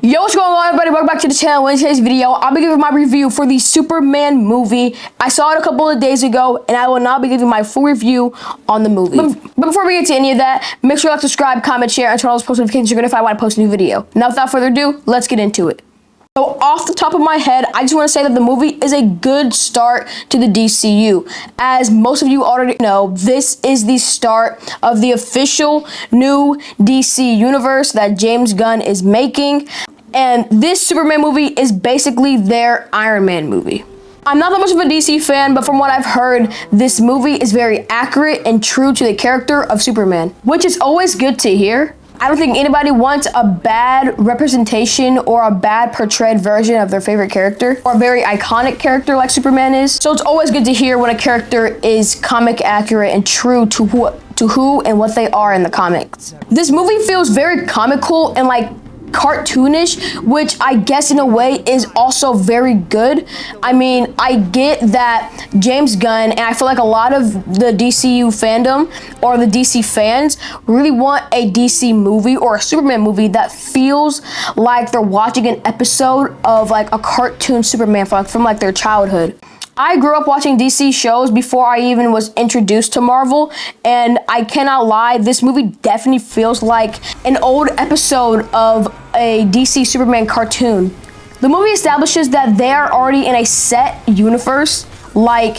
Yo, what's going on, everybody? Welcome back to the channel. In today's video, I'll be giving my review for the Superman movie. I saw it a couple of days ago, and I will now be giving my full review on the movie. But before we get to any of that, make sure you like, subscribe, comment, share, and turn on those post notifications you're gonna if I want to post a new video. Now, without further ado, let's get into it. So off the top of my head, I just want to say that the movie is a good start to the DCU. As most of you already know, this is the start of the official new DC universe that James Gunn is making. And this Superman movie is basically their Iron Man movie. I'm not that much of a DC fan, but from what I've heard, this movie is very accurate and true to the character of Superman, which is always good to hear. I don't think anybody wants a bad representation or a bad portrayed version of their favorite character or a very iconic character like Superman is. So it's always good to hear when a character is comic accurate and true to who and what they are in the comics. This movie feels very comical and like cartoonish, which I guess in a way is also very good. I mean, I get that James Gunn, and I feel like a lot of the DCU fandom or the DC fans really want a DC movie or a Superman movie that feels like they're watching an episode of like a cartoon Superman from like their childhood. I grew up watching DC shows before I even was introduced to Marvel, and I cannot lie, this movie definitely feels like an old episode of a DC Superman cartoon. The movie establishes that they are already in a set universe, like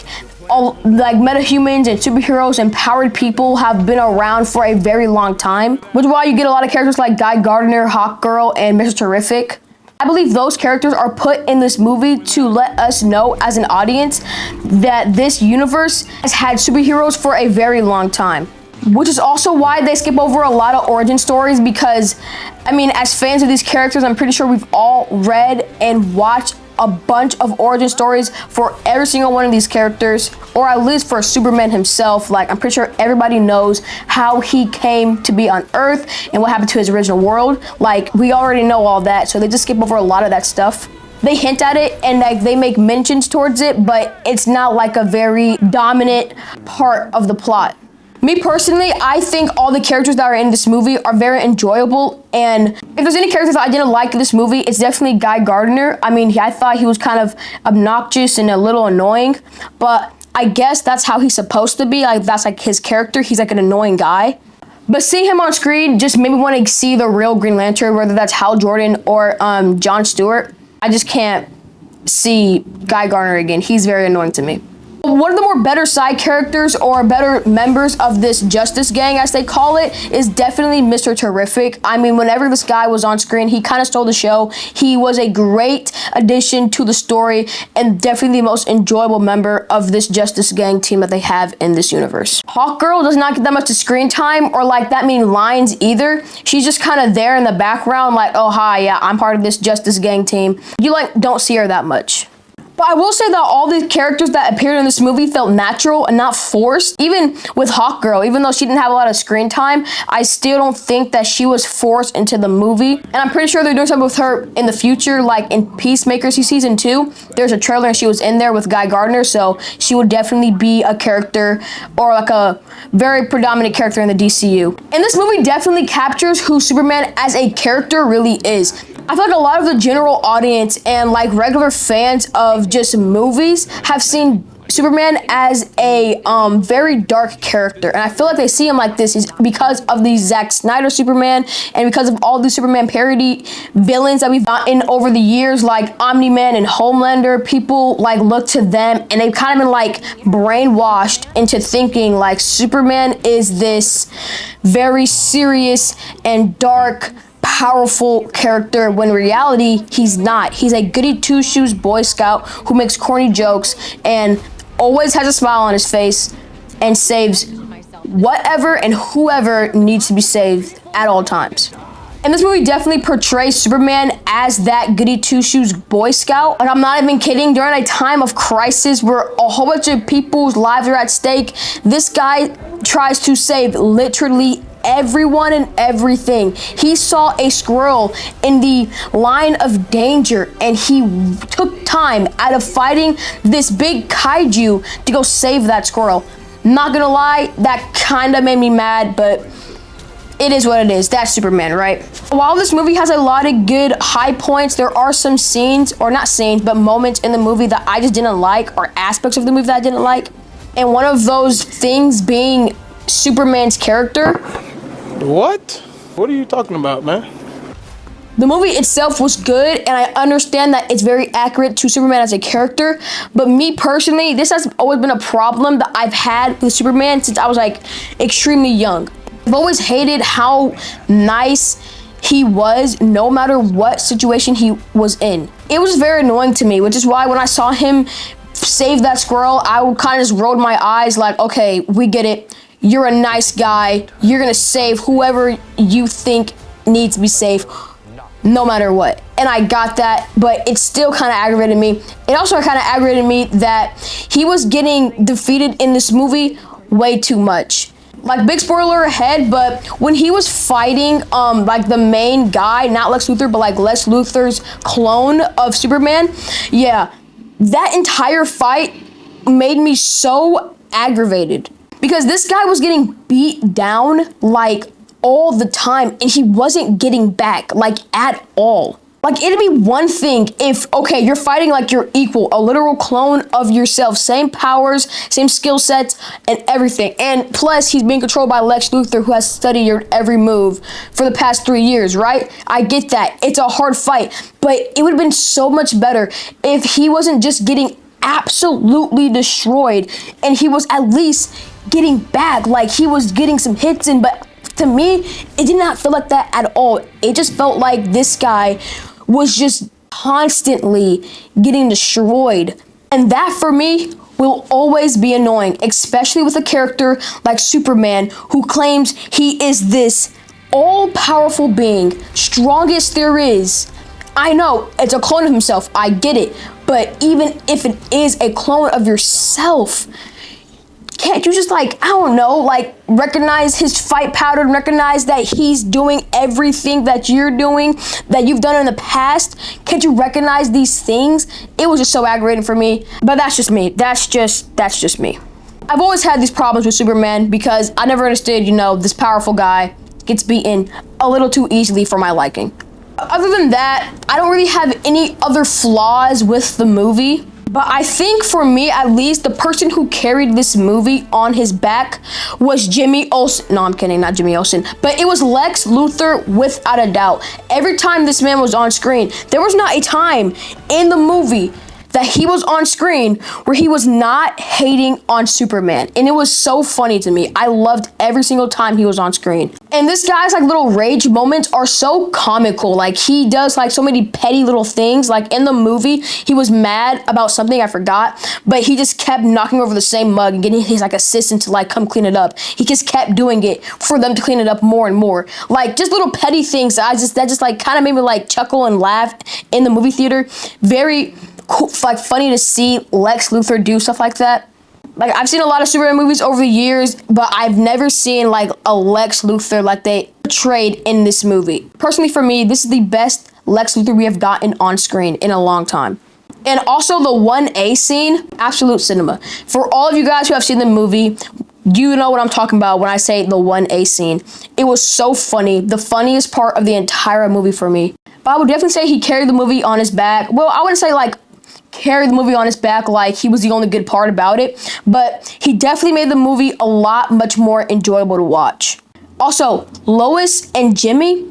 metahumans and superheroes and powered people have been around for a very long time, which is why you get a lot of characters like Guy Gardner, Hawkgirl, and Mr. Terrific. I believe those characters are put in this movie to let us know as an audience that this universe has had superheroes for a very long time. Which is also why they skip over a lot of origin stories because, I mean, as fans of these characters, I'm pretty sure we've all read and watched a bunch of origin stories for every single one of these characters, or at least for Superman himself. Like, I'm pretty sure everybody knows how he came to be on Earth and what happened to his original world. Like, we already know all that, so they just skip over a lot of that stuff. They hint at it and like they make mentions towards it, but it's not like a very dominant part of the plot. Me personally, I think all the characters that are in this movie are very enjoyable, and if there's any characters that I didn't like in this movie, it's definitely Guy Gardner. I mean, I thought he was kind of obnoxious and a little annoying, but I guess that's how he's supposed to be. Like, that's like his character. He's like an annoying guy. But seeing him on screen just made me want to see the real Green Lantern, whether that's Hal Jordan or John Stewart. I just can't see Guy Gardner again. He's very annoying to me. One of the more better side characters or better members of this Justice Gang, as they call it, is definitely Mr. Terrific. I mean, whenever this guy was on screen, he kind of stole the show. He was a great addition to the story and definitely the most enjoyable member of this Justice Gang team that they have in this universe. Hawkgirl does not get that much screen time or like that many lines either. She's just kind of there in the background like, oh, hi, yeah, I'm part of this Justice Gang team. You like don't see her that much. But I will say that all the characters that appeared in this movie felt natural and not forced. Even with Hawkgirl, even though she didn't have a lot of screen time, I still don't think that she was forced into the movie. And I'm pretty sure they're doing something with her in the future, like in Peacemaker season 2. There's a trailer and she was in there with Guy Gardner, so she would definitely be a character or like a very predominant character in the DCU. And this movie definitely captures who Superman as a character really is. I feel like a lot of the general audience and like regular fans of just movies have seen Superman as a very dark character, and I feel like they see him like this is because of the Zack Snyder Superman and because of all the Superman parody villains that we've gotten over the years, like Omni-Man and Homelander. People like look to them and they've kind of been like brainwashed into thinking like Superman is this very serious and dark, powerful character, when in reality he's not. He's a goody two-shoes Boy Scout who makes corny jokes and always has a smile on his face and saves whatever and whoever needs to be saved at all times. And this movie definitely portrays Superman as that goody two-shoes Boy Scout. Like, I'm not even kidding. During a time of crisis where a whole bunch of people's lives are at stake, this guy tries to save literally everyone and everything. He saw a squirrel in the line of danger and he took time out of fighting this big kaiju to go save that squirrel. Not gonna lie, that kind of made me mad, but it is what it is. That's Superman, right? While this movie has a lot of good high points, there are some scenes, or not scenes, but moments in the movie that I just didn't like, or aspects of the movie that I didn't like. And one of those things being Superman's character. What? What are you talking about, man? The movie itself was good, and I understand that it's very accurate to Superman as a character, but me personally, this has always been a problem that I've had with Superman since I was like extremely young. I've always hated how nice he was no matter what situation he was in. It was very annoying to me, which is why when I saw him save that squirrel, I would kind of just rolled my eyes like, okay, we get it. You're a nice guy. You're gonna save whoever you think needs to be saved, no matter what. And I got that, but it still kind of aggravated me. It also kind of aggravated me that he was getting defeated in this movie way too much. Like, big spoiler ahead, but when he was fighting like the main guy, not Lex Luthor, but like Lex Luthor's clone of Superman, yeah, that entire fight made me so aggravated because this guy was getting beat down like all the time, and he wasn't getting back, like, at all. Like, it'd be one thing if, okay, you're fighting like you're equal, a literal clone of yourself, same powers, same skill sets, and everything. And plus, he's being controlled by Lex Luthor, who has studied your every move for the past 3 years, right? I get that. It's a hard fight, but it would have been so much better if he wasn't just getting absolutely destroyed, and he was at least getting back, like he was getting some hits in, but to me, it did not feel like that at all. It just felt like this guy was just constantly getting destroyed. And that, for me, will always be annoying, especially with a character like Superman, who claims he is this all-powerful being, strongest there is. I know, it's a clone of himself, I get it. But even if it is a clone of yourself, can't you just, like, I don't know, like, recognize his fight pattern, recognize that he's doing everything that you're doing, that you've done in the past? Can't you recognize these things? It was just so aggravating for me, but that's just me. That's just me. I've always had these problems with Superman because I never understood, you know, this powerful guy gets beaten a little too easily for my liking. Other than that, I don't really have any other flaws with the movie. But I think for me, at least, the person who carried this movie on his back was Jimmy Olsen. No, I'm kidding, not Jimmy Olsen. But it was Lex Luthor, without a doubt. Every time this man was on screen, there was not a time in the movie that he was on screen where he was not hating on Superman. And it was so funny to me. I loved every single time he was on screen. And this guy's like little rage moments are so comical. Like, he does like so many petty little things. Like, in the movie, he was mad about something, I forgot, but he just kept knocking over the same mug and getting his like assistant to like come clean it up. He just kept doing it for them to clean it up more and more. Like, just little petty things that just like kind of made me like chuckle and laugh in the movie theater. Very cool, like funny to see Lex Luthor do stuff like that. Like, I've seen a lot of Superman movies over the years, but I've never seen like a Lex Luthor like they portrayed in this movie. Personally, for me, this is the best Lex Luthor we have gotten on screen in a long time. And also the 1A scene, absolute cinema. For all of you guys who have seen the movie, you know what I'm talking about when I say the 1A scene. It was so funny, the funniest part of the entire movie for me. But I would definitely say he carried the movie on his back. Well, I wouldn't say like carried the movie on his back like he was the only good part about it, but he definitely made the movie a lot much more enjoyable to watch. Also, Lois and Jimmy,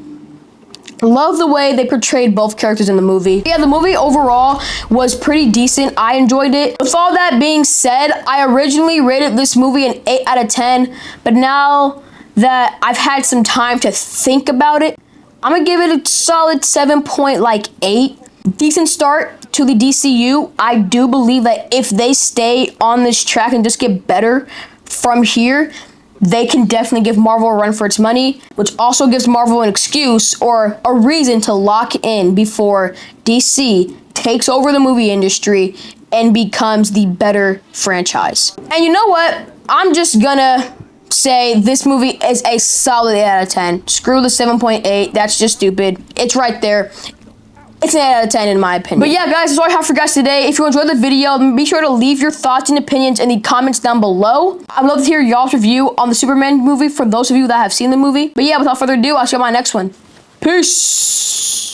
love the way they portrayed both characters in the movie. Yeah, the movie overall was pretty decent. I enjoyed it. With all that being said, I originally rated this movie an 8 out of 10, but now that I've had some time to think about it, I'm gonna give it a solid 7.8. Decent start to the DCU. I do believe that if they stay on this track and just get better from here, they can definitely give Marvel a run for its money, which also gives Marvel an excuse or a reason to lock in before DC takes over the movie industry and becomes the better franchise. And you know what? I'm just gonna say this movie is a solid 8 out of 10. Screw the 7.8. That's just stupid. It's right there. It's an 8 out of 10 in my opinion. But yeah, guys, that's all I have for you guys today. If you enjoyed the video, be sure to leave your thoughts and opinions in the comments down below. I'd love to hear y'all's review on the Superman movie for those of you that have seen the movie. But yeah, without further ado, I'll see you on my next one. Peace.